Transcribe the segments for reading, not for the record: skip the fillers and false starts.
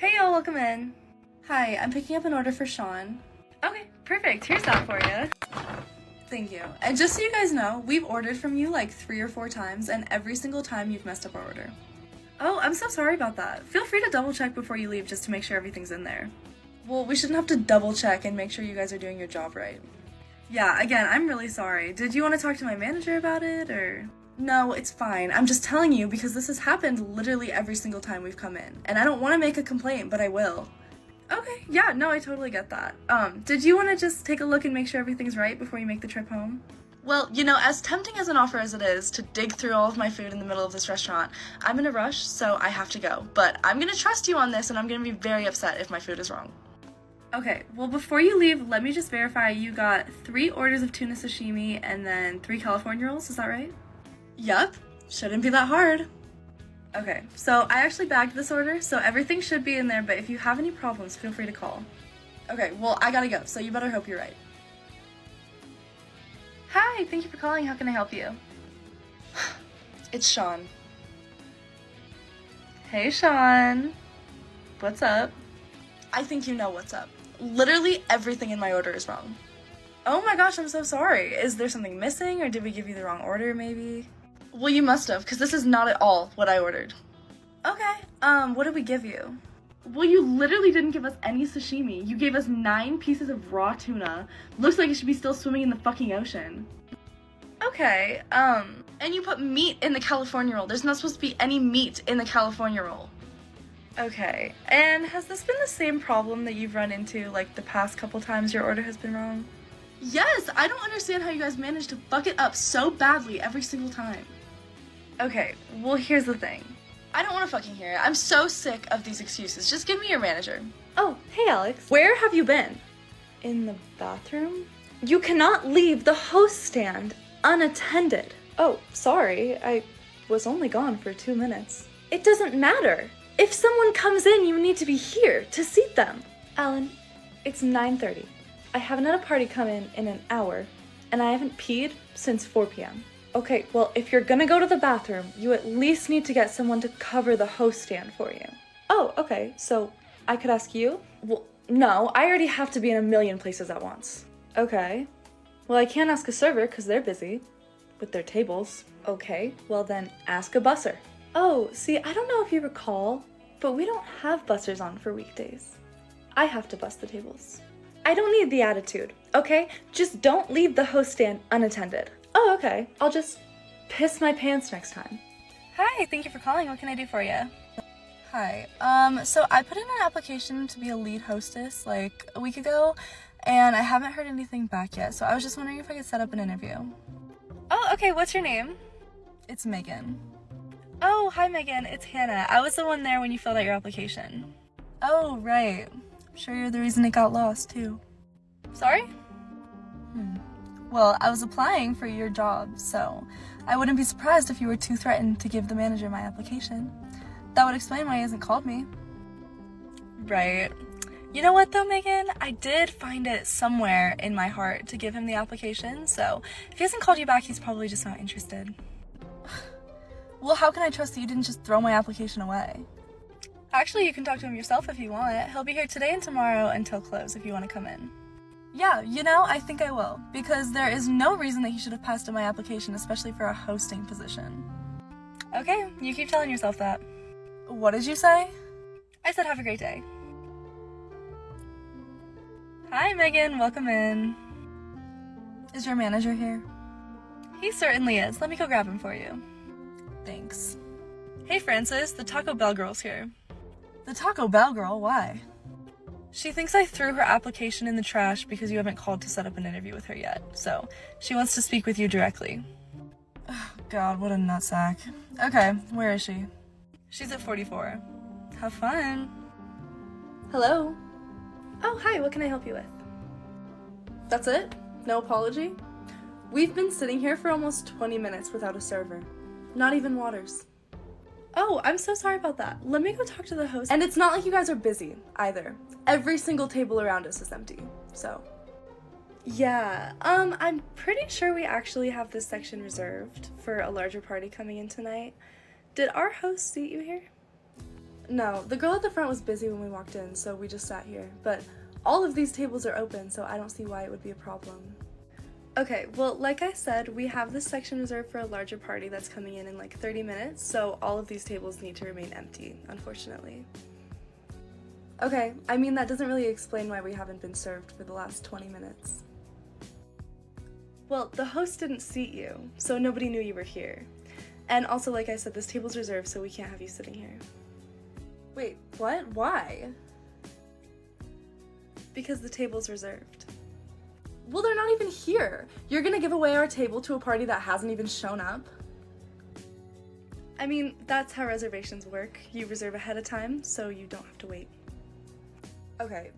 Hey y'all, welcome in. Hi, I'm picking up an order for Sean. Okay, perfect. Here's that for you. Thank you. And just so you guys know, we've ordered from you like 3 or 4 times, and every single time you've messed up our order. Oh, I'm so sorry about that. Feel free to double check before you leave just to make sure everything's in there. Well, we shouldn't have to double check and make sure you guys are doing your job right. Yeah, again, I'm really sorry. Did you want to talk to my manager about it, or? No, it's fine. I'm just telling you because this has happened literally every single time we've come in. And I don't want to make a complaint, but I will. Okay, yeah, no, I totally get that. Did you want to just take a look and make sure everything's right before you make the trip home? Well, you know, as tempting as an offer as it is to dig through all of my food in the middle of this restaurant, I'm in a rush, so I have to go. But I'm gonna trust you on this, and I'm gonna be very upset if my food is wrong. Okay, well, before you leave, let me just verify you got 3 orders of tuna sashimi and then 3 California rolls, is that right? Yup, shouldn't be that hard. Okay, so I actually bagged this order, so everything should be in there, but if you have any problems, feel free to call. Okay, well, I gotta go, so you better hope you're right. Hi, thank you for calling. How can I help you? It's Sean. Hey, Sean. What's up? I think you know what's up. Literally everything in my order is wrong. Oh my gosh, I'm so sorry. Is there something missing, or did we give you the wrong order, maybe? Well, you must have, because this is not at all what I ordered. Okay, what did we give you? Well, you literally didn't give us any sashimi. You gave us 9 pieces of raw tuna. Looks like it should be still swimming in the fucking ocean. Okay, and you put meat in the California roll. There's not supposed to be any meat in the California roll. Okay, and has this been the same problem that you've run into, like, the past couple times your order has been wrong? Yes, I don't understand how you guys manage to fuck it up so badly every single time. Okay, well, here's the thing. I don't want to fucking hear it. I'm so sick of these excuses. Just give me your manager. Oh, hey Alex. Where have you been? In the bathroom? You cannot leave the host stand unattended. Oh, sorry. I was only gone for 2 minutes. It doesn't matter. If someone comes in, you need to be here to seat them. Alan, it's 9:30. I haven't had a party come in an hour, and I haven't peed since 4 p.m. Okay, well, if you're gonna go to the bathroom, you at least need to get someone to cover the host stand for you. Oh, okay, so I could ask you? Well, no, I already have to be in a million places at once. Okay. Well, I can't ask a server because they're busy with their tables. Okay, well then ask a busser. Oh, see, I don't know if you recall, but we don't have bussers on for weekdays. I have to bus the tables. I don't need the attitude, okay? Just don't leave the host stand unattended. Oh, okay. I'll just piss my pants next time. Hi, thank you for calling. What can I do for you? Hi. So I put in an application to be a lead hostess like a week ago, and I haven't heard anything back yet, so I was just wondering if I could set up an interview. Oh, okay. What's your name? It's Megan. Oh, hi Megan. It's Hannah. I was the one there when you filled out your application. Oh, right. I'm sure you're the reason it got lost, too. Sorry? Well, I was applying for your job, so I wouldn't be surprised if you were too threatened to give the manager my application. That would explain why he hasn't called me. Right. You know what though, Megan? I did find it somewhere in my heart to give him the application, so if he hasn't called you back, he's probably just not interested. Well, how can I trust that you didn't just throw my application away? Actually, you can talk to him yourself if you want. He'll be here today and tomorrow until close if you want to come in. Yeah, you know, I think I will, because there is no reason that he should have passed on my application, especially for a hosting position. Okay, you keep telling yourself that. What did you say? I said have a great day. Hi, Megan. Welcome in. Is your manager here? He certainly is. Let me go grab him for you. Thanks. Hey, Francis. The Taco Bell girl's here. The Taco Bell girl? Why? She thinks I threw her application in the trash because you haven't called to set up an interview with her yet, so she wants to speak with you directly. Oh, God, what a nutsack. Okay, where is she? She's at 44. Have fun. Hello? Oh, hi, what can I help you with? That's it? No apology? We've been sitting here for almost 20 minutes without a server. Not even Waters. Oh, I'm so sorry about that. Let me go talk to the host. And it's not like you guys are busy, either. Every single table around us is empty, so. Yeah, I'm pretty sure we actually have this section reserved for a larger party coming in tonight. Did our host seat you here? No, the girl at the front was busy when we walked in, so we just sat here. But all of these tables are open, so I don't see why it would be a problem. Okay, well, like I said, we have this section reserved for a larger party that's coming in like 30 minutes, so all of these tables need to remain empty, unfortunately. Okay, I mean, that doesn't really explain why we haven't been served for the last 20 minutes. Well, the host didn't seat you, so nobody knew you were here. And also, like I said, this table's reserved, so we can't have you sitting here. Wait, what? Why? Because the table's reserved. Well, they're not even here. You're gonna give away our table to a party that hasn't even shown up? I mean, that's how reservations work. You reserve ahead of time, so you don't have to wait. Okay,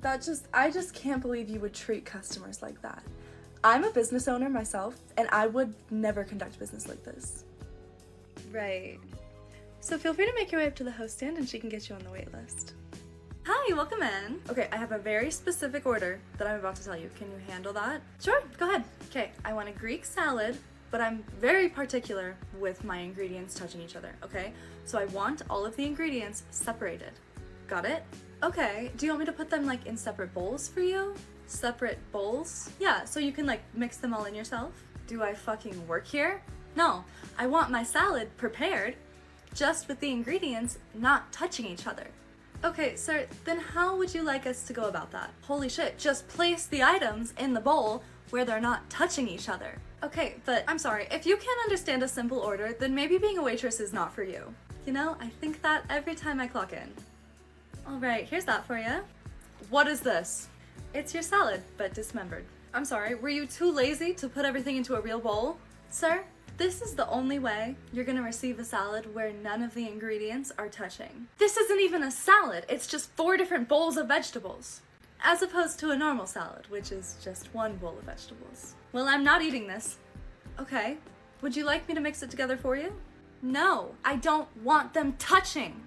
I just can't believe you would treat customers like that. I'm a business owner myself, and I would never conduct business like this. Right. So feel free to make your way up to the host stand and she can get you on the wait list. Hi, welcome in. Okay, I have a very specific order that I'm about to tell you. Can you handle that? Sure, go ahead. Okay, I want a Greek salad, but I'm very particular with my ingredients touching each other, okay? So I want all of the ingredients separated. Got it? Okay, do you want me to put them like in separate bowls for you? Separate bowls? Yeah, so you can like mix them all in yourself? Do I fucking work here? No, I want my salad prepared, just with the ingredients not touching each other. Okay, sir, then how would you like us to go about that? Holy shit, just place the items in the bowl where they're not touching each other. Okay, but I'm sorry, if you can't understand a simple order, then maybe being a waitress is not for you. You know, I think that every time I clock in. All right, here's that for you. What is this? It's your salad, but dismembered. I'm sorry, were you too lazy to put everything into a real bowl? Sir, this is the only way you're gonna receive a salad where none of the ingredients are touching. This isn't even a salad, it's just 4 different bowls of vegetables. As opposed to a normal salad, which is just 1 bowl of vegetables. Well, I'm not eating this. Okay, would you like me to mix it together for you? No, I don't want them touching.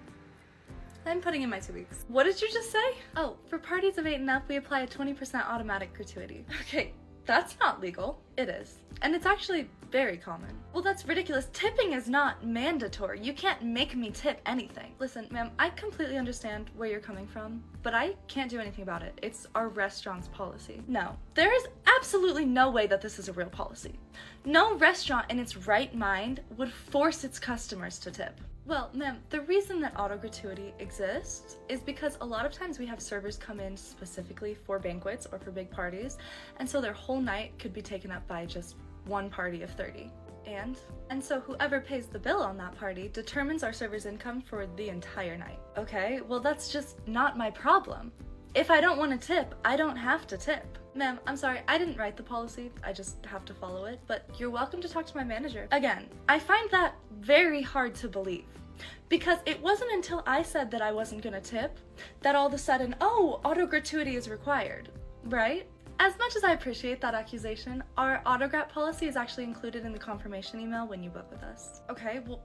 I'm putting in my 2 weeks. What did you just say? Oh, for parties of 8 and up, we apply a 20% automatic gratuity. Okay, that's not legal. It is. And it's actually very common. Well, that's ridiculous. Tipping is not mandatory. You can't make me tip anything. Listen, ma'am, I completely understand where you're coming from, but I can't do anything about it. It's our restaurant's policy. No, there is absolutely no way that this is a real policy. No restaurant in its right mind would force its customers to tip. Well, ma'am, the reason that auto gratuity exists is because a lot of times we have servers come in specifically for banquets or for big parties, and so their whole night could be taken up by just one party of 30. And so whoever pays the bill on that party determines our server's income for the entire night. Okay, well that's just not my problem. If I don't want to tip, I don't have to tip. Ma'am, I'm sorry, I didn't write the policy, I just have to follow it, but you're welcome to talk to my manager. Again, I find that very hard to believe. Because it wasn't until I said that I wasn't gonna tip that all of a sudden, oh, auto gratuity is required, right? As much as I appreciate that accusation, our autograt policy is actually included in the confirmation email when you book with us. Okay, well,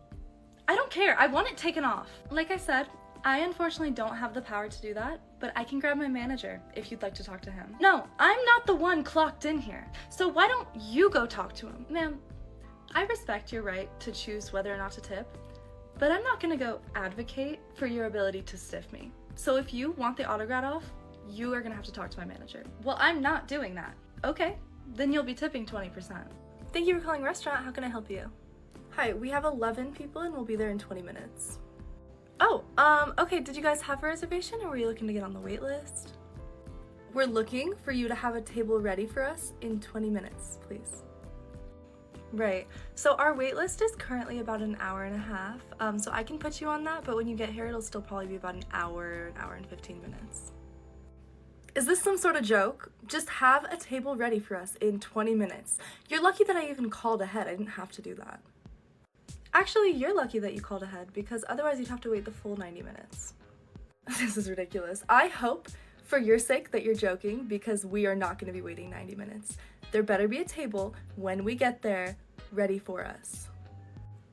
I don't care, I want it taken off. Like I said, I unfortunately don't have the power to do that, but I can grab my manager if you'd like to talk to him. No, I'm not the one clocked in here, so why don't you go talk to him? Ma'am, I respect your right to choose whether or not to tip, but I'm not gonna go advocate for your ability to stiff me. So if you want the autograt off, you are gonna have to talk to my manager. Well, I'm not doing that. Okay, then you'll be tipping 20%. Thank you for calling restaurant, how can I help you? Hi, we have 11 people and we'll be there in 20 minutes. Oh, okay, did you guys have a reservation or were you looking to get on the wait list? We're looking for you to have a table ready for us in 20 minutes, please. Right, so our wait list is currently about an hour and a half, so I can put you on that, but when you get here, it'll still probably be about an hour and 15 minutes. Is this some sort of joke? Just have a table ready for us in 20 minutes. You're lucky that I even called ahead, I didn't have to do that. Actually, you're lucky that you called ahead, because otherwise you'd have to wait the full 90 minutes. This is ridiculous. I hope, for your sake, that you're joking, because we are not gonna be waiting 90 minutes. There better be a table, when we get there, ready for us.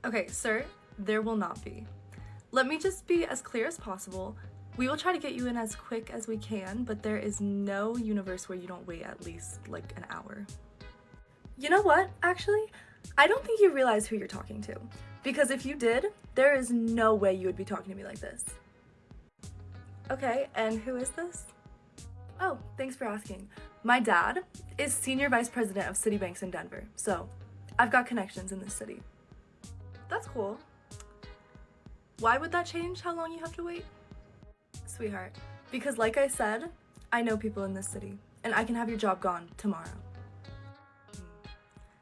Okay, sir, there will not be. Let me just be as clear as possible. We will try to get you in as quick as we can, but there is no universe where you don't wait at least like an hour. You know what, actually? I don't think you realize who you're talking to. Because if you did, there is no way you would be talking to me like this. Okay, and who is this? Oh, thanks for asking. My dad is Senior Vice President of Citibanks in Denver, so I've got connections in this city. That's cool. Why would that change how long you have to wait? Sweetheart, because like I said, I know people in this city, and I can have your job gone tomorrow.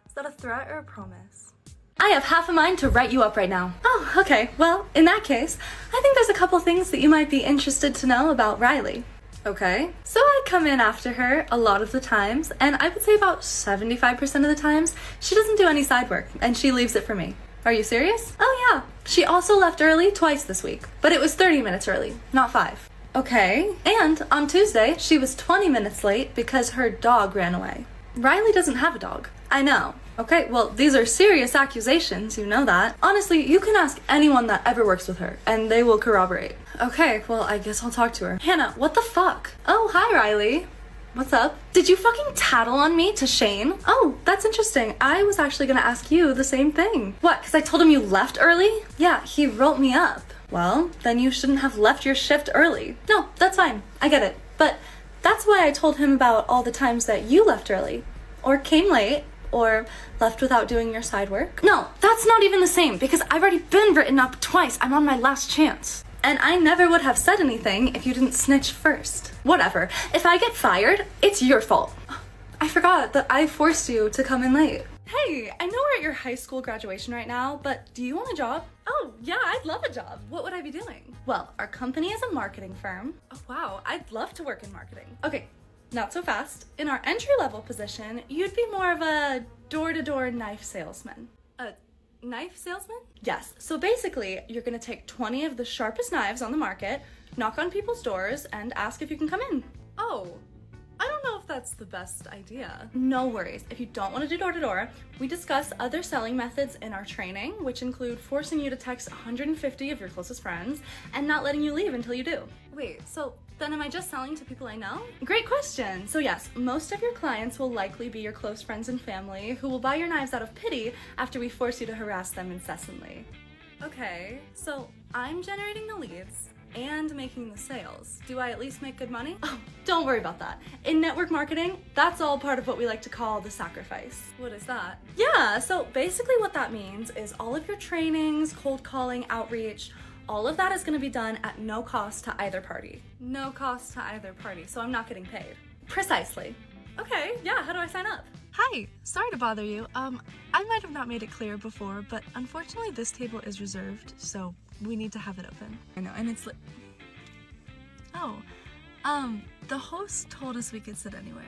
Is that a threat or a promise? I have half a mind to write you up right now. Oh, okay. Well, in that case, I think there's a couple things that you might be interested to know about Riley. Okay. So I come in after her a lot of the times, and I would say about 75% of the times, she doesn't do any side work, and she leaves it for me. Are you serious? Oh yeah. She also left early twice this week, but it was 30 minutes early, not 5. Okay. And on Tuesday, she was 20 minutes late because her dog ran away. Riley doesn't have a dog. I know. Okay, well, these are serious accusations, you know that. Honestly, you can ask anyone that ever works with her, and they will corroborate. Okay, well, I guess I'll talk to her. Hannah, what the fuck? Oh, hi, Riley. What's up? Did you fucking tattle on me to Shane? Oh, that's interesting. I was actually gonna ask you the same thing. What, because I told him you left early? Yeah, he wrote me up. Well, then you shouldn't have left your shift early. No, that's fine. I get it. But that's why I told him about all the times that you left early, or came late, or left without doing your side work. No, that's not even the same, because I've already been written up twice. I'm on my last chance. And I never would have said anything if you didn't snitch first. Whatever. If I get fired, it's your fault. I forgot that I forced you to come in late. Hey, I know we're at your high school graduation right now, but do you want a job? Oh, yeah, I'd love a job. What would I be doing? Well, our company is a marketing firm. Oh, wow, I'd love to work in marketing. Okay, not so fast. In our entry-level position, you'd be more of a door-to-door knife salesman. A knife salesman? Yes. So basically, you're gonna take 20 of the sharpest knives on the market, knock on people's doors, and ask if you can come in. Oh, I don't know if that's the best idea. No worries. If you don't want to do door-to-door, we discuss other selling methods in our training, which include forcing you to text 150 of your closest friends and not letting you leave until you do. Wait, so then am I just selling to people I know? Great question. So yes, most of your clients will likely be your close friends and family who will buy your knives out of pity after we force you to harass them incessantly. Okay, so I'm generating the leads and making the sales. Do I at least make good money? Oh, don't worry about that. In network marketing, that's all part of what we like to call the sacrifice. What is that? Yeah, so basically what that means is all of your trainings, cold calling, outreach, all of that is gonna be done at no cost to either party. No cost to either party, so I'm not getting paid. Precisely. Okay, yeah, how do I sign up? Hi, sorry to bother you. I might have not made it clear before, but unfortunately this table is reserved, so we need to have it open. I know, and it's the host told us we could sit anywhere.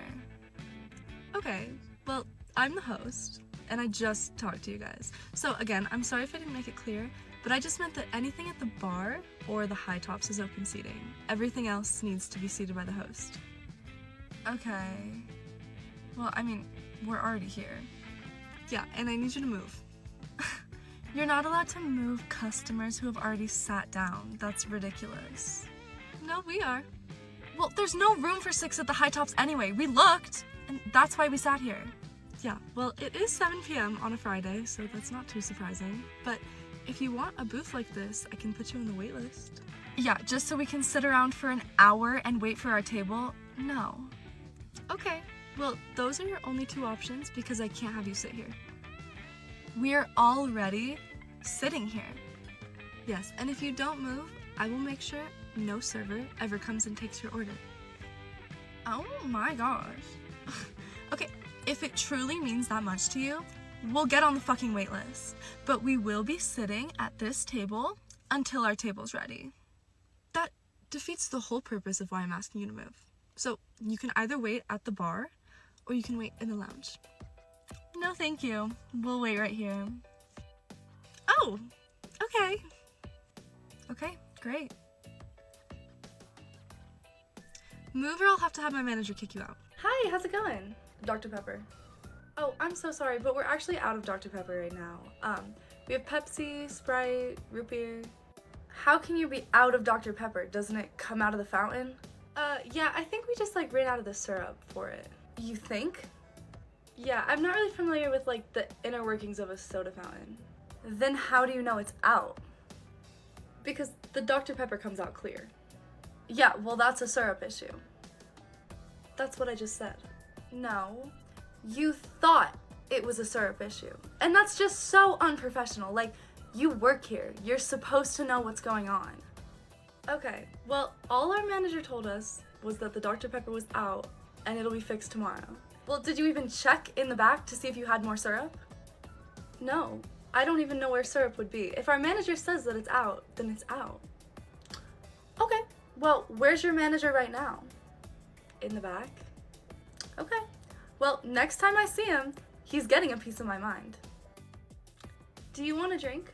Okay, well, I'm the host, and I just talked to you guys. So again, I'm sorry if I didn't make it clear, but I just meant that anything at the bar or the high tops is open seating. Everything else needs to be seated by the host. Okay. Well, I mean, we're already here. Yeah, and I need you to move. You're not allowed to move customers who have already sat down. That's ridiculous. No, we are. Well, there's no room for 6 at the high tops anyway. We looked, and that's why we sat here. Yeah, well, it is 7 p.m. on a Friday, so that's not too surprising. But if you want a booth like this, I can put you on the wait list. Yeah, just so we can sit around for an hour and wait for our table? No. Okay, well, those are your only 2 options because I can't have you sit here. We're already sitting here. Yes, and if you don't move, I will make sure no server ever comes and takes your order. Oh my gosh. Okay, if it truly means that much to you, we'll get on the fucking wait list. But we will be sitting at this table until our table's ready. That defeats the whole purpose of why I'm asking you to move. So you can either wait at the bar or you can wait in the lounge. No, thank you. We'll wait right here. Oh, okay. Okay, great. Move or I'll have to have my manager kick you out. Hi, how's it going? Dr. Pepper. Oh, I'm so sorry, but we're actually out of Dr. Pepper right now. We have Pepsi, Sprite, root beer. How can you be out of Dr. Pepper? Doesn't it come out of the fountain? Yeah, I think we just ran out of the syrup for it. You think? Yeah, I'm not really familiar with the inner workings of a soda fountain. Then how do you know it's out? Because the Dr. Pepper comes out clear. Yeah, well, that's a syrup issue. That's what I just said. No, you thought it was a syrup issue. And that's just so unprofessional. Like, you work here. You're supposed to know what's going on. Okay, well, all our manager told us was that the Dr. Pepper was out and it'll be fixed tomorrow. Well, did you even check in the back to see if you had more syrup? No, I don't even know where syrup would be. If our manager says that it's out, then it's out. Okay, well, where's your manager right now? In the back? Okay, well, next time I see him, he's getting a piece of my mind. Do you want a drink?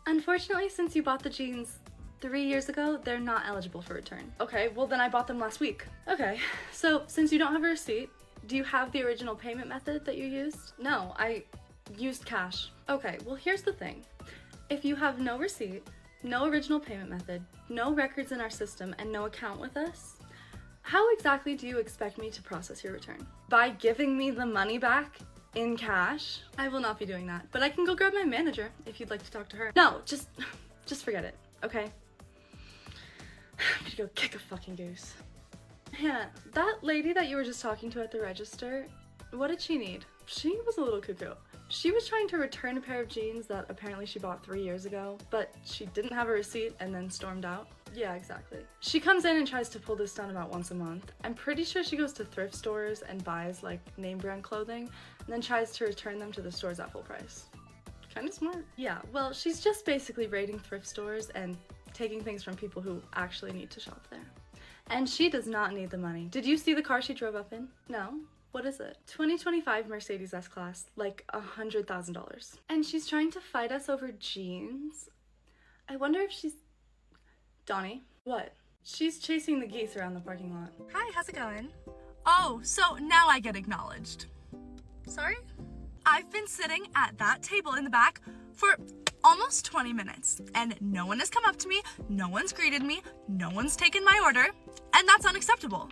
Unfortunately, since you bought the jeans 3 years ago, they're not eligible for return. Okay, well then I bought them last week. Okay, so since you don't have a receipt, do you have the original payment method that you used? No, I used cash. Okay, well here's the thing. If you have no receipt, no original payment method, no records in our system, and no account with us, how exactly do you expect me to process your return? By giving me the money back in cash? I will not be doing that, but I can go grab my manager if you'd like to talk to her. No, just forget it, okay? I'm gonna go kick a fucking goose. Hannah, that lady that you were just talking to at the register, what did she need? She was a little cuckoo. She was trying to return a pair of jeans that apparently she bought 3 years ago, but she didn't have a receipt and then stormed out. Yeah, exactly. She comes in and tries to pull this down about once a month. I'm pretty sure she goes to thrift stores and buys like name brand clothing and then tries to return them to the stores at full price. Kinda smart. Yeah, well, she's just basically raiding thrift stores and taking things from people who actually need to shop there. And she does not need the money. Did you see the car she drove up in? No? What is it? 2025 Mercedes S-Class, like $100,000. And she's trying to fight us over jeans? I wonder if she's... Donnie? What? She's chasing the geese around the parking lot. Hi, how's it going? Oh, so now I get acknowledged. Sorry? I've been sitting at that table in the back for almost 20 minutes, and no one has come up to me, no one's greeted me, no one's taken my order, and that's unacceptable.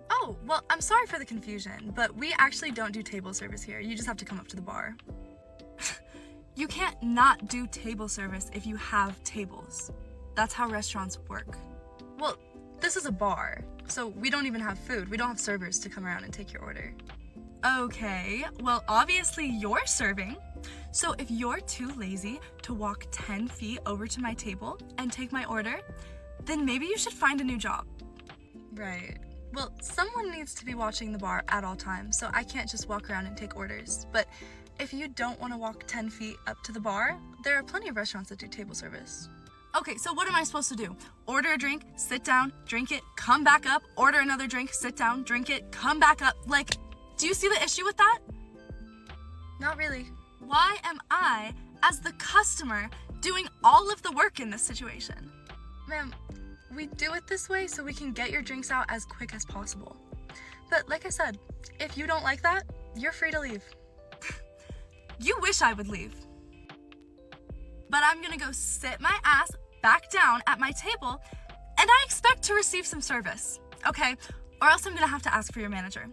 Oh, well, I'm sorry for the confusion, but we actually don't do table service here. You just have to come up to the bar. You can't not do table service if you have tables. That's how restaurants work. Well, this is a bar, so we don't even have food. We don't have servers to come around and take your order. Okay, well, obviously you're serving. So if you're too lazy to walk 10 feet over to my table and take my order, then maybe you should find a new job. Right. Well, someone needs to be watching the bar at all times, so I can't just walk around and take orders. But if you don't want to walk 10 feet up to the bar, there are plenty of restaurants that do table service. Okay, so what am I supposed to do? Order a drink, sit down, drink it, come back up, order another drink, sit down, drink it, come back up. Like, do you see the issue with that? Not really. Why am I, as the customer, doing all of the work in this situation? Ma'am, we do it this way so we can get your drinks out as quick as possible. But like I said, if you don't like that, you're free to leave. You wish I would leave. But I'm gonna go sit my ass back down at my table, and I expect to receive some service, okay? Or else I'm gonna have to ask for your manager.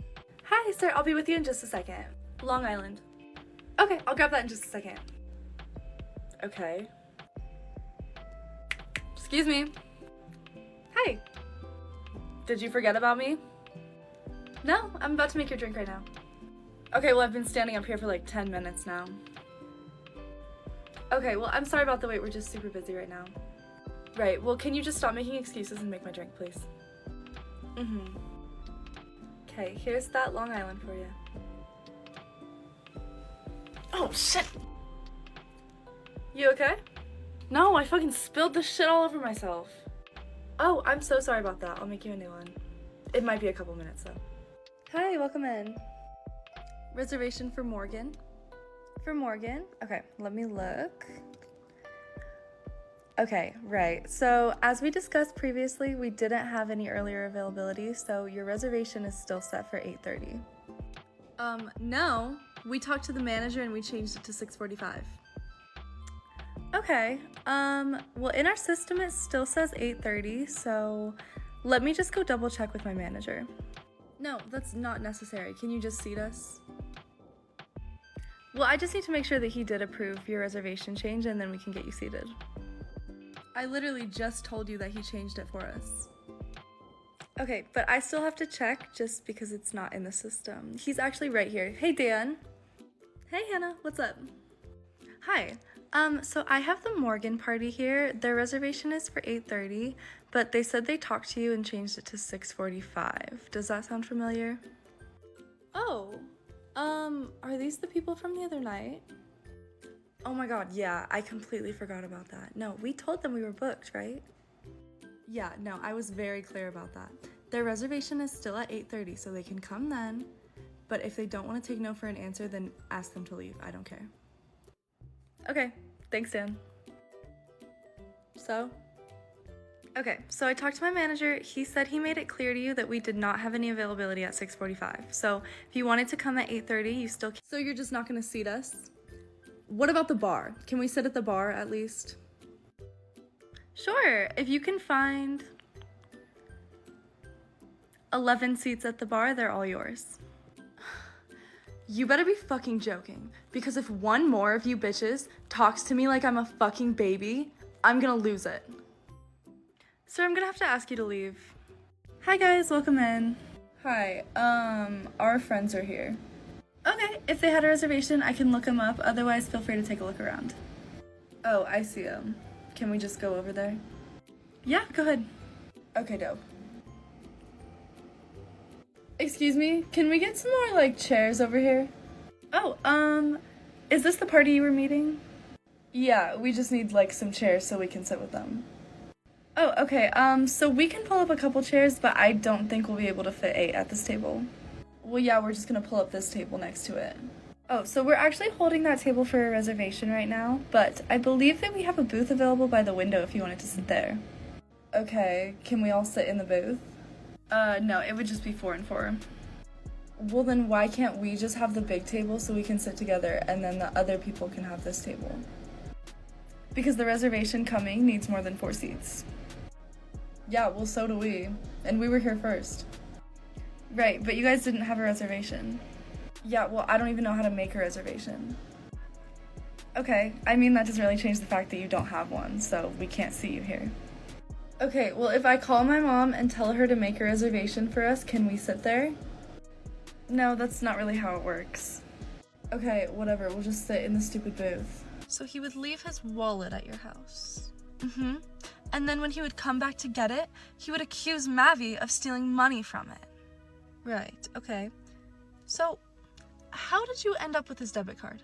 Hi, sir, I'll be with you in just a second. Long Island. Okay, I'll grab that in just a second. Okay. Excuse me. Hi. Did you forget about me? No, I'm about to make your drink right now. Okay, well, I've been standing up here for like 10 minutes now. Okay, well, I'm sorry about the wait. We're just super busy right now. Right, well, can you just stop making excuses and make my drink, please? Okay, here's that Long Island for you. Oh, shit! You okay? No, I fucking spilled the shit all over myself. Oh, I'm so sorry about that. I'll make you a new one. It might be a couple minutes, though. Hi, welcome in. Reservation for Morgan. For Morgan? Okay, let me look. Okay, right. So, as we discussed previously, we didn't have any earlier availability, so your reservation is still set for 8:30. No. We talked to the manager and we changed it to 6:45. Okay, well, in our system it still says 8:30, so let me just go double check with my manager. No, that's not necessary. Can you just seat us? Well, I just need to make sure that he did approve your reservation change and then we can get you seated. I literally just told you that he changed it for us. Okay, but I still have to check just because it's not in the system. He's actually right here. Hey, Dan. Hey, Hannah, what's up? Hi. So I have the Morgan party here. Their reservation is for 8:30, but they said they talked to you and changed it to 6:45. Does that sound familiar? Oh, are these the people from the other night? Oh my god, yeah, I completely forgot about that. No, we told them we were booked, right? Yeah, no, I was very clear about that. Their reservation is still at 8:30, so they can come then. But if they don't want to take no for an answer, then ask them to leave. I don't care. Okay, thanks, Dan. So? Okay, so I talked to my manager. He said he made it clear to you that we did not have any availability at 6:45. So if you wanted to come at 8:30, you still can. So you're just not gonna seat us? What about the bar? Can we sit at the bar at least? Sure, if you can find 11 seats at the bar, they're all yours. You better be fucking joking, because if one more of you bitches talks to me like I'm a fucking baby, I'm gonna lose it. Sir, I'm gonna have to ask you to leave. Hi guys, welcome in. Hi, our friends are here. Okay, if they had a reservation, I can look them up, otherwise feel free to take a look around. Oh, I see them. Can we just go over there? Yeah, go ahead. Okay, dope. Excuse me, can we get some more, chairs over here? Oh, is this the party you were meeting? Yeah, we just need, some chairs so we can sit with them. Oh, okay, so we can pull up a couple chairs, but I don't think we'll be able to fit 8 at this table. Well, yeah, we're just gonna pull up this table next to it. Oh, so we're actually holding that table for a reservation right now, but I believe that we have a booth available by the window if you wanted to sit there. Okay, can we all sit in the booth? No, it would just be 4 and 4. Well, then why can't we just have the big table so we can sit together and then the other people can have this table? Because the reservation coming needs more than 4 seats. Yeah, well, so do we. And we were here first. Right, but you guys didn't have a reservation. Yeah, well, I don't even know how to make a reservation. Okay, I mean, that doesn't really change the fact that you don't have one, so we can't see you here. Okay, well, if I call my mom and tell her to make a reservation for us, can we sit there? No, that's not really how it works. Okay, whatever, we'll just sit in the stupid booth. So he would leave his wallet at your house. Mm-hmm. And then when he would come back to get it, he would accuse Mavi of stealing money from it. Right, okay. So, how did you end up with his debit card?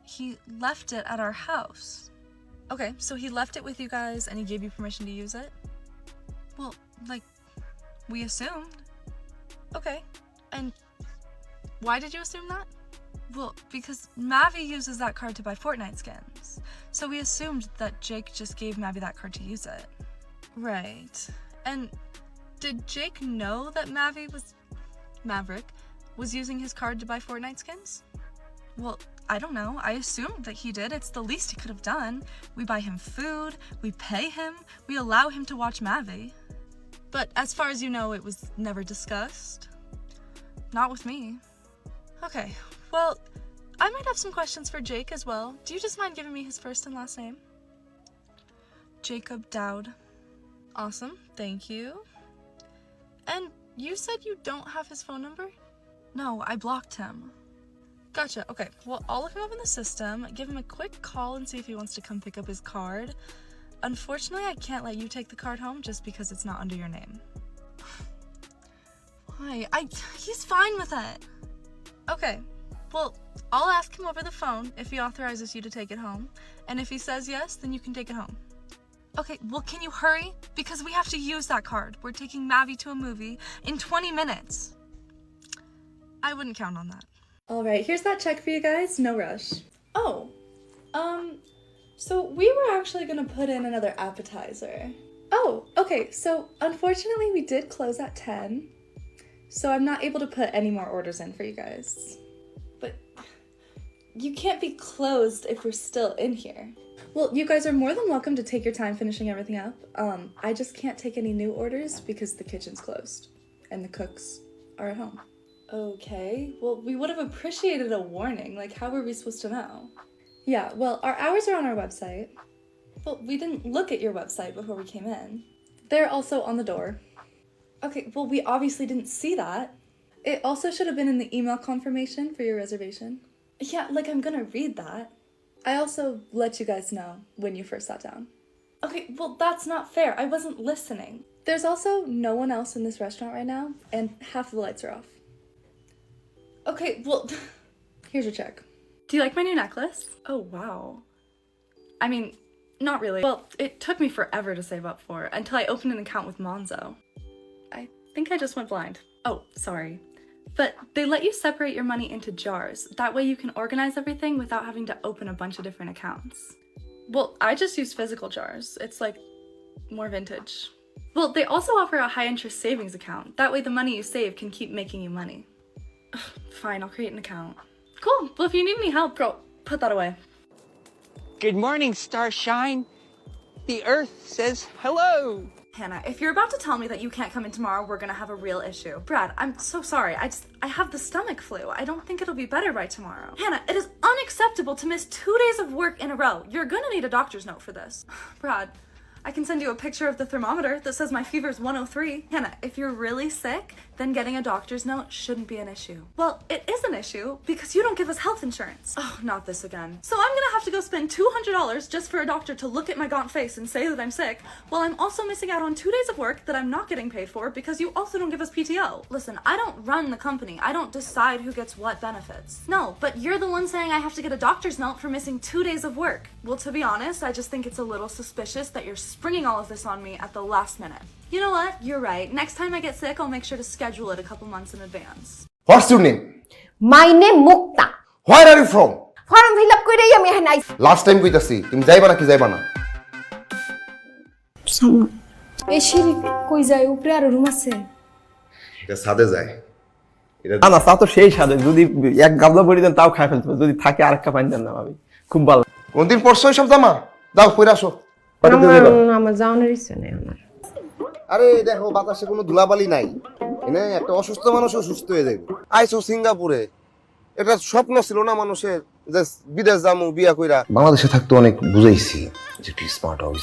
He left it at our house. Okay, so he left it with you guys and he gave you permission to use it? Well, we assumed. Okay, and why did you assume that? Well, because Mavi uses that card to buy Fortnite skins. So we assumed that Jake just gave Mavi that card to use it. Right. And did Jake know that Maverick was using his card to buy Fortnite skins? Well, I don't know. I assumed that he did. It's the least he could have done. We buy him food, we pay him, we allow him to watch Mavi. But as far as you know, it was never discussed. Not with me. Okay, well, I might have some questions for Jake as well. Do you just mind giving me his first and last name? Jacob Dowd. Awesome, thank you. And you said you don't have his phone number? No, I blocked him. Gotcha, okay. Well, I'll look him up in the system, give him a quick call and see if he wants to come pick up his card. Unfortunately, I can't let you take the card home just because it's not under your name. Why? He's fine with it. Okay, well, I'll ask him over the phone if he authorizes you to take it home, and if he says yes, then you can take it home. Okay, well, can you hurry? Because we have to use that card. We're taking Mavi to a movie in 20 minutes. I wouldn't count on that. All right, here's that check for you guys. No rush. Oh, so we were actually gonna put in another appetizer. Oh, okay, so unfortunately we did close at 10, so I'm not able to put any more orders in for you guys. But you can't be closed if we're still in here. Well, you guys are more than welcome to take your time finishing everything up. I just can't take any new orders because the kitchen's closed and the cooks are at home. Okay, well, we would have appreciated a warning. How were we supposed to know? Yeah, well, our hours are on our website. Well, we didn't look at your website before we came in. They're also on the door. Okay, well, we obviously didn't see that. It also should have been in the email confirmation for your reservation. Yeah, like I'm gonna read that. I also let you guys know when you first sat down. Okay, well, that's not fair. I wasn't listening. There's also no one else in this restaurant right now, and half the lights are off. Okay, well, here's your check. Do you like my new necklace? Oh, wow. I mean, not really. Well, it took me forever to save up for until I opened an account with Monzo. I think I just went blind. Oh, sorry. But they let you separate your money into jars. That way you can organize everything without having to open a bunch of different accounts. Well, I just use physical jars. It's like more vintage. Well, they also offer a high interest savings account. That way the money you save can keep making you money. Fine, I'll create an account. Cool. Well, if you need any help, girl, put that away. Good morning, Starshine. The Earth says hello. Hannah, if you're about to tell me that you can't come in tomorrow, we're gonna have a real issue. Brad, I'm so sorry. I have the stomach flu. I don't think it'll be better by tomorrow. Hannah, it is unacceptable to miss 2 days of work in a row. You're gonna need a doctor's note for this. Brad, I can send you a picture of the thermometer that says my fever's 103. Hannah, if you're really sick, then getting a doctor's note shouldn't be an issue. Well, it is an issue because you don't give us health insurance. Oh, not this again. So I'm gonna have to go spend $200 just for a doctor to look at my gaunt face and say that I'm sick, while I'm also missing out on 2 days of work that I'm not getting paid for because you also don't give us PTO. Listen, I don't run the company. I don't decide who gets what benefits. No, but you're the one saying I have to get a doctor's note for missing 2 days of work. Well, to be honest, I just think it's a little suspicious that you're springing all of this on me at the last minute. You know what? You're right. Next time I get sick, I'll make sure to schedule it a couple months in advance. What's your name? My name Mukta. Where are you from? Form fill up কইরাই আমি এখানে আইছি। Last time কইতাছি তুমি যাইবা নাকি যাইবা না? এই সিঁড়ি কই যায় উপরে আর রুম আছে? এটা ছাদে যায়। না না তা তো সেই সাথে যদি এক গাবলা পড়ি দেন তাও খাই ফেলতে যদি থাকে আরেকটা পানি দেন না ভাবি খুব ভালো কোনদিন পড়ছো সব জামা দাও কইরা আসো আমার যাওয়ার ইচ্ছে নেই আমার আরে দেখো বাতাসে কোনো ধুলাবালি নাই এনে একটা অসুস্থ মানুষও সুস্থ হয়ে যাবে আইছো সিঙ্গাপুরে এটা স্বপ্ন ছিল না মানুষের যে বিদেশ যামু বিয়া কইরা বাংলাদেশে থাকতে অনেক বুঝাইছি যে কি স্মার্ট হও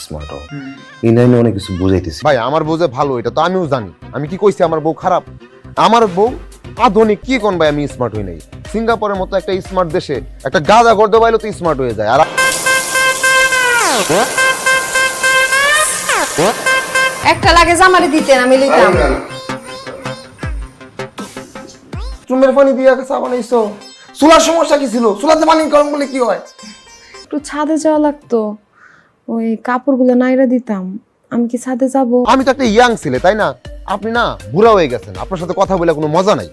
এই নাইনে অনেক কিছু বুঝাইতেছি ভাই আমার বউযে ভালো এটা তো আমিও জানি আমি কি কইছি আমার বউ খারাপ আমার বউ আধুনিক কি কোন ভাই আমি স্মার্ট হই নাই সিঙ্গাপুরের মতো একটা স্মার্ট দেশে একটা গাদা গর্দ বাইলে তো স্মার্ট হয়ে যায় আর একটা লাগে জামারে দিতেন আমি লইতাম চুমের পানি দিয়া চা বানাইছো চুলার সমস্যা কি ছিল চুলাতে পানি গরম বলে কি হয় একটু ছাদে যাওয়া লাগতো ওই কাপড়গুলো নাইরা দিতাম আমি কি ছাদে যাব আমি তো একটা ইয়াং ছেলে তাই না আপনি না বুড়া হয়ে গেছেন আপনার সাথে কথা বলে কোনো মজা নাই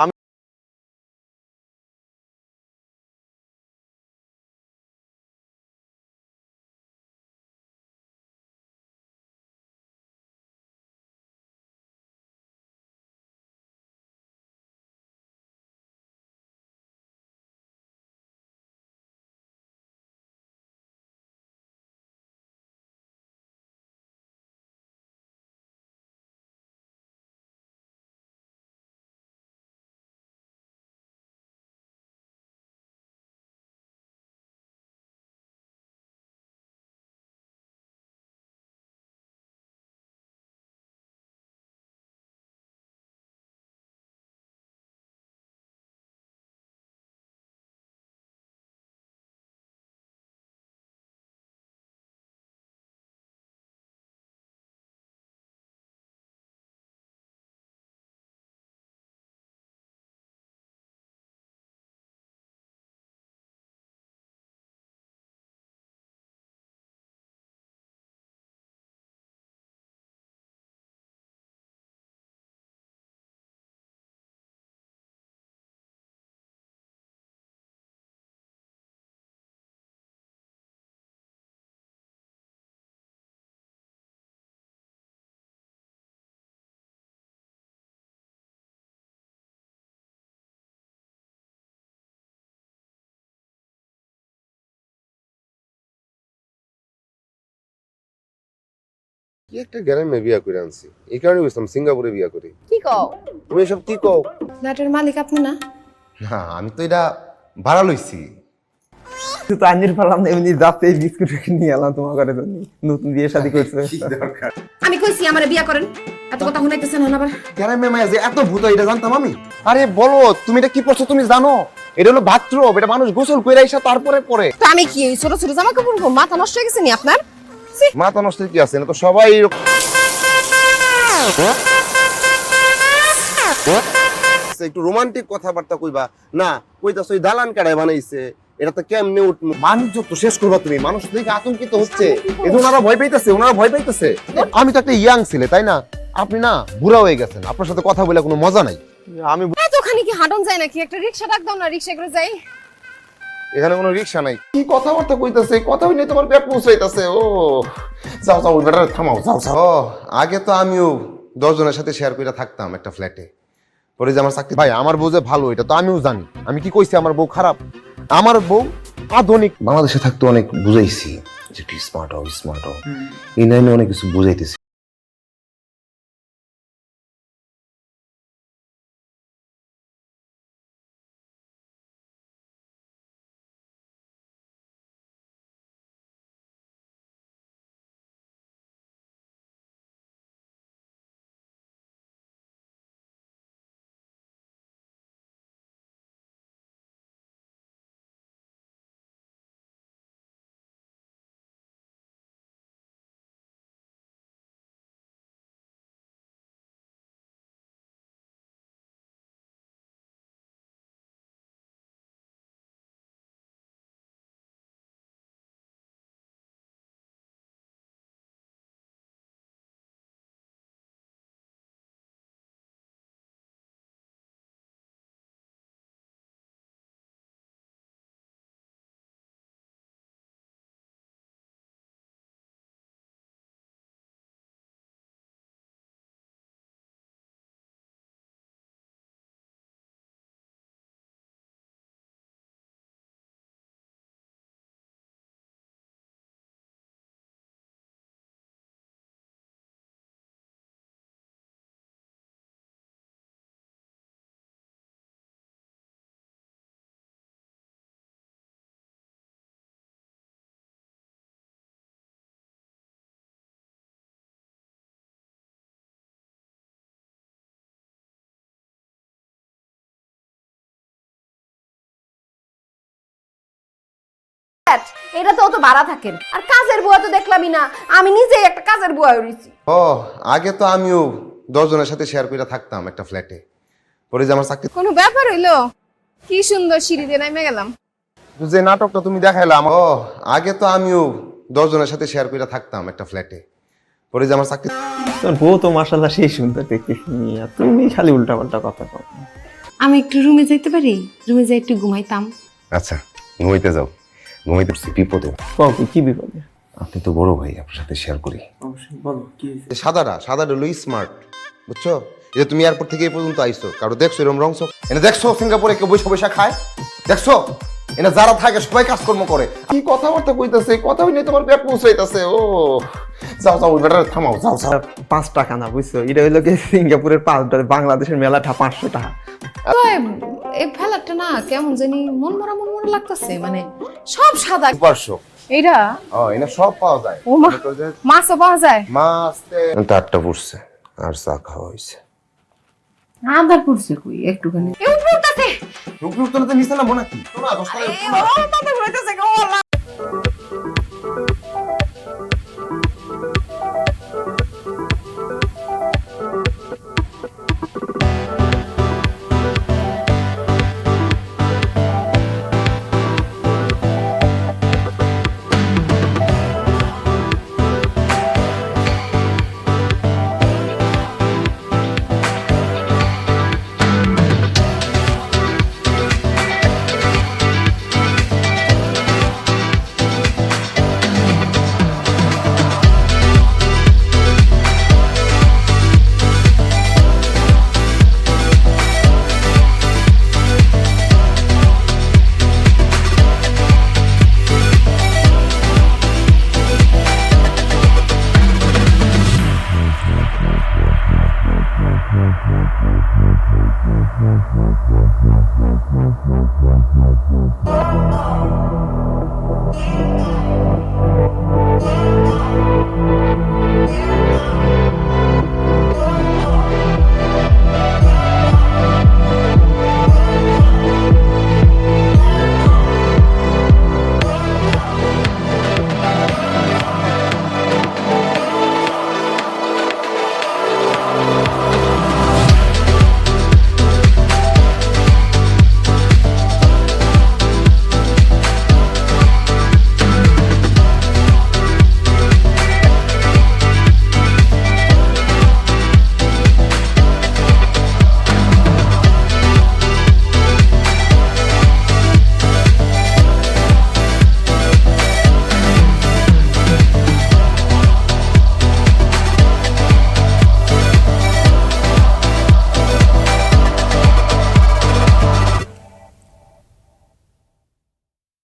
আমি কি একটা গ্রামে বিয়া করে আনছি এই কারণে বলছিলাম সিঙ্গাপুরে বিয়া করি কি কও তুমি এসব কি কও ফ্ল্যাটের মালিক আপনি না না আমি তো এটা ভাড়া লইছি তো আঞ্জির পারলাম না, এমনি যাতে বিস্কুট নিয়ে এলাম তোমার ঘরে জন্য। নতুন বিয়ে শাদী করছে। আমি কইছি আমারে বিয়া করেন, এত কথা শুনাইতেছেন না আবার। কেন মেয়ে যে এত ভূত এটা জানতাম আমি? আরে বলো, তুমি এটা কি পড়ছো তুমি জানো? এটা হলো বাথরুম, এটা মানুষ গোসল করে এসে তারপরে পরে। তো আমি কি এই ছোট ছোট জামা কাপড় পরবো? মাথা নষ্ট হয়ে গেছে নি আপনার? মাথা নষ্ট কি আছে? না তো সবাই একটু রোমান্টিক কথাবার্তা কইবা না, কইতাছ ওই দালান কাড়ায় বানাইছে, এটা তো কেমনে উঠলো? বাণিজ্য তো শেষ করবা তুমি, মানুষ দেখে আতঙ্কিত হচ্ছে, এই ওনারা ভয় পাইতেছে, ওনারা ভয় পাইতেছে। আমি তো একটা ইয়াং ছেলে, তাই না? আপনি না বুড়া হয়ে গেছেন, আপনার সাথে কথা বলে কোনো মজা নাই। আমি এতখানি কি হাঁটন যায় নাকি? একটা রিক্সা ডাক দাও না, রিক্সা করে যাই। এখানে কোনো রিক্সা নাই। কি কথাবার্তা কইতাছে? কথা হইলে তোমার পেট পৌঁছাইতাছে। ও যাও যাও, ওই বেটারে থামাও, যাও যাও। ও আগে তো আমিও 10 জনের সাথে শেয়ার করে থাকতাম একটা ফ্ল্যাটে, পরে যে আমার চাকরি। ভাই আমার বউ যে ভালো এটা তো আমিও জানি। আমি কি কইছি আমার বউ খারাপ? আমার বউ আধুনিক। বাংলাদেশে থাকতে অনেক বুঝাইছি যে একটু স্মার্ট হও, স্মার্ট হও, এই লাইনে অনেক কিছু বুঝাইতেছি। এটা তো অত ভাড়া থাকেন, আর কাজের বুয়া তো দেখলামই না। আমি নিজেই একটা কাজের বুয়া হইছি। ও আগে তো আমিও 10 জনের সাথে শেয়ার করে থাকতাম একটা ফ্ল্যাটে, পরে যে আমার চাকরি। কোনো ব্যাপার হইলো? কি সুন্দর সিঁড়ি দিয়ে নামে গেলাম। যে নাটকটা তুমি দেখাইলা আমার। ও আগে তো আমিও 10 জনের সাথে শেয়ার করে থাকতাম একটা ফ্ল্যাটে, পরে যে আমার চাকরি। তোর বউ তো মাশাআল্লাহ সেই সুন্দর দেখতেছি, আর তুমি খালি উল্টা পাল্টা কথা কও। আমি একটু রুমে যাইতে পারি? রুমে যাই একটু ঘুমাইতাম। আচ্ছা ঘুমাইতে যাও, ঘুমাইতে পারছি বিপদে। কও কি বিপদে? আপনি তো বড় ভাই, আপনার সাথে শেয়ার করি। অবশ্যই বলো কি হইছে? সাদাটা হলো স্মার্ট, বুঝছো? এই যে তুমি এয়ারপোর্ট থেকে এই পর্যন্ত আইছো, কারো দেখছো এরকম রং চোখ? এনে দেখছো সিঙ্গাপুরে কেউ বৈশা বৈশা খায়? দেখছো এনে যারা থাকে সবাই কাজকর্ম করে। কি কথাবার্তা কইতাছে? কথা হইলে তোমার পেট পৌঁছাইতাছে। ও যাও যাও, ওই বেটারে থামাও, যাও যাও। 5 টাকা না, বুঝছো? এটা হইলো কি সিঙ্গাপুরের 5 ডলার, বাংলাদেশের মেলাটা 500 টাকা। তো এই ফেলারটা না কেমন জানি মন মরা লাগতেছে, মানে সব সাদা। 500 এইটা এনে সব পাওয়া যায়। ও মা, মাছও পাওয়া যায়? মাছ টাটটা পড়ছে আর চা খাওয়া হয়েছে। আধার পড়ছে কই একটুখানি। এ উঠতেছে। রুকরুক তো নিচে না নাকি? শোনা 10 টাকা। এ ও মাথা ঘুরাইতেছে গো।